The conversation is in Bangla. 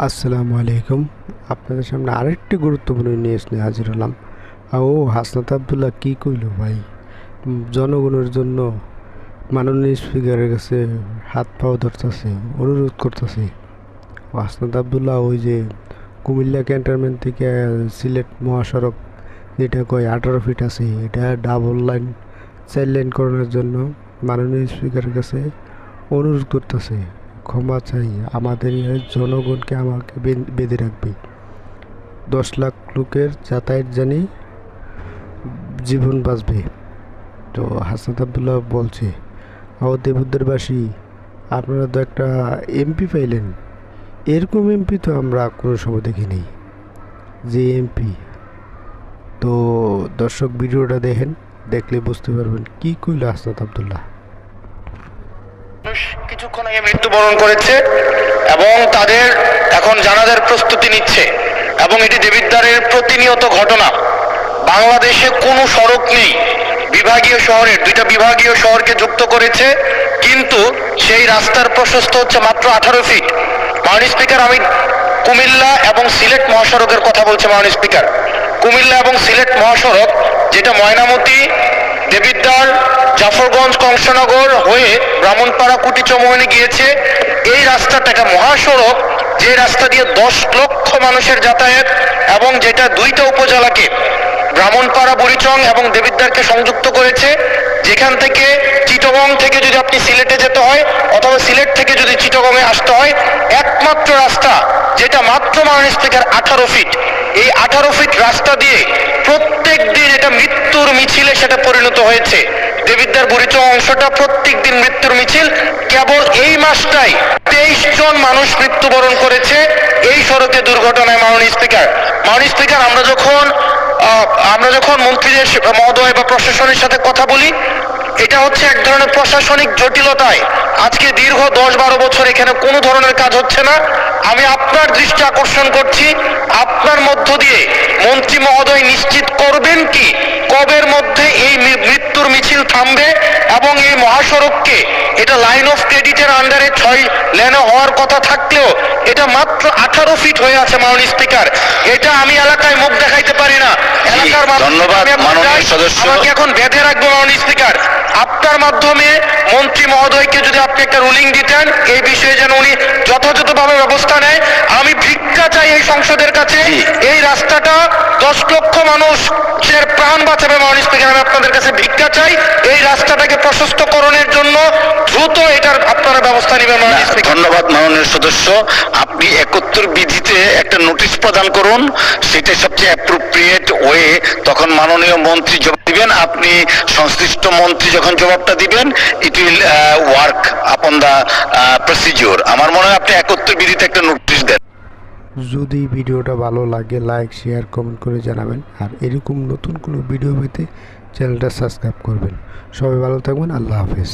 আসসালামু আলাইকুম। আপনাদের সামনে আরেকটি গুরুত্বপূর্ণ নিউজ নিয়ে হাজির হলাম। হাসনাত আবদুল্লাহ কি কইল ভাই, জনগণের জন্য মাননীয় স্পিকারের কাছে হাত পাও ধরতেছে, অনুরোধ করতেছে। হাসনাত আবদুল্লাহ ওই যে কুমিল্লা ক্যান্টনমেন্ট থেকে সিলেট মহাসড়ক যেটা কয় 18 ফিট আছে, এটা ডাবল লাইন 4 লেন করানোর জন্য মাননীয় স্পিকারের কাছে অনুরোধ করতেছে। ক্ষমা চাই, আমাদের জনগণকে আমাকে বেঁধে রাখবে। 10 লাখ লোকের যাতায়াত জানি জীবন বাঁচবে। তো হাসনাত আবদুল্লাহ বলছে, দেবুদ্দেরবাসী, আপনারা তো একটা এমপি পাইলেন, এরকম এমপি তো আমরা কোনো সময় দেখিনি। যে এমপি, তো দর্শক ভিডিওটা দেখেন, দেখলে বুঝতে পারবেন কি কইল হাসনাত আবদুল্লাহ। কিছুক্ষণ আগে মৃত্যুবরণ করেছে এবং তাদের এখন জানাজার প্রস্তুতি নিচ্ছে এবং এটি দেবিদ্বারের প্রতিনিয়ত ঘটনা। বাংলাদেশে কোনো সড়ক নেই, বিভাগীয় শহরের দুইটা বিভাগীয় শহরকে যুক্ত করেছে, কিন্তু সেই রাস্তার প্রশস্ত হচ্ছে মাত্র 18 ফিট। মাননীয় স্পিকার, আমি কুমিল্লা এবং সিলেট মহাসড়কের কথা বলছি। মাননীয় স্পিকার, কুমিল্লা এবং সিলেট মহাসড়ক যেটা ময়নামতি, দেবিদ্বার, জাফরগঞ্জ, কংসনগর হয়ে ব্রাহ্মণপাড়া, কুটিচমোহনী গিয়েছে, এই রাস্তাটা একটা মহাসড়ক, যে রাস্তা দিয়ে 10 লক্ষ মানুষের যাতায়াত এবং যেটা দুইটা উপজেলাকে, ব্রাহ্মণপাড়া, বুড়িচং এবং দেবিদ্বারকে সংযুক্ত করেছে। যেখান থেকে চিটগং থেকে যদি আপনি সিলেটে যেতে হয় অথবা সিলেট থেকে যদি চিটগংয়ে আসতে হয়, একমাত্র রাস্তা যেটা মাত্র মাননীয় স্পিকার 18 ফিট। এই 18 ফিট রাস্তা দিয়ে প্রত্যেক দিন এটা মৃত্যুর মিছিলে সেটা পরিণত হয়েছে। দেবিদ্বার বুড়িচং অংশটা প্রত্যেক দিন মৃত্যুর মিছিল। কেবল এই মাসটাই 23 জন মানুষ মৃত্যুবরণ করেছে এই সড়কে দুর্ঘটনায়। মাননীয় স্পিকার, আমরা যখন মন্ত্রীদের মহোদয় বা প্রশাসনের সাথে কথা বলি, এটা হচ্ছে এক ধরনের প্রশাসনিক জটিলতায় আজকে দীর্ঘ 10-12 বছর এখানে কোনো ধরনের কাজ হচ্ছে না। আমি আপনার দৃষ্টি আকর্ষণ করছি, আপনার মধ্য দিয়ে মন্ত্রী মহোদয় নিশ্চিত করবেন কি কবের মধ্যে এই মৃত্যুর মিছিল থামবে এবং এই মহাসড়ককে, এটা লাইন অফ ক্রেডিটের আন্ডারে 6 লেনে হওয়ার কথা থাকলেও এটা মাত্র 18 ফিট হয়ে আছে। মাননীয় স্পিকার, এটা আমি এলাকায় মুখ দেখাইতে পারি না, এলাকার আমাকে এখন বেঁধে রাখবো। মাননীয় স্পিকার, আপনার মাধ্যমে মন্ত্রী মহোদয়কে যদি আপনি একটা রুলিং দিতেন এই বিষয়ে যেন উনি যথাযথভাবে ব্যবস্থা নেয়। আমি ভিক্ষা চাই এই সংসদের কাছে, এই রাস্তাটা 10 লক্ষ মানুষের প্রাণ বাঁচাবে। মাননীয় স্পিকার, আমি আপনাদের কাছে ভিক্ষা চাই, এই রাস্তাটাকে প্রশস্তকরণের জন্য দ্রুত এটার আপনারা ব্যবস্থা নেবেন। মাননীয় স্পিকার, ধন্যবাদ মাননীয় সদস্য। আপনি 71 বিধিতে একটা নোটিশ প্রদান করুন, সেটা সবচেয়ে অ্যাপ্রোপ্রিয়েট ওয়ে। তখন মাননীয় মন্ত্রী জবাব দিবেন, আপনি সংশ্লিষ্ট মন্ত্রী যখন জবাবটা দিবেন, it will work upon the procedure. আমার মনে হয় আপনি 71 বিধিতে একটা নোটিশ দেন। যদি ভিডিওটা ভালো লাগে, লাইক, শেয়ার, কমেন্ট করে জানাবেন। আর এরকম নতুন কোনো ভিডিও পেতে চ্যানেলটা সাবস্ক্রাইব করবেন। সবাই ভালো থাকবেন। আল্লাহ হাফেজ।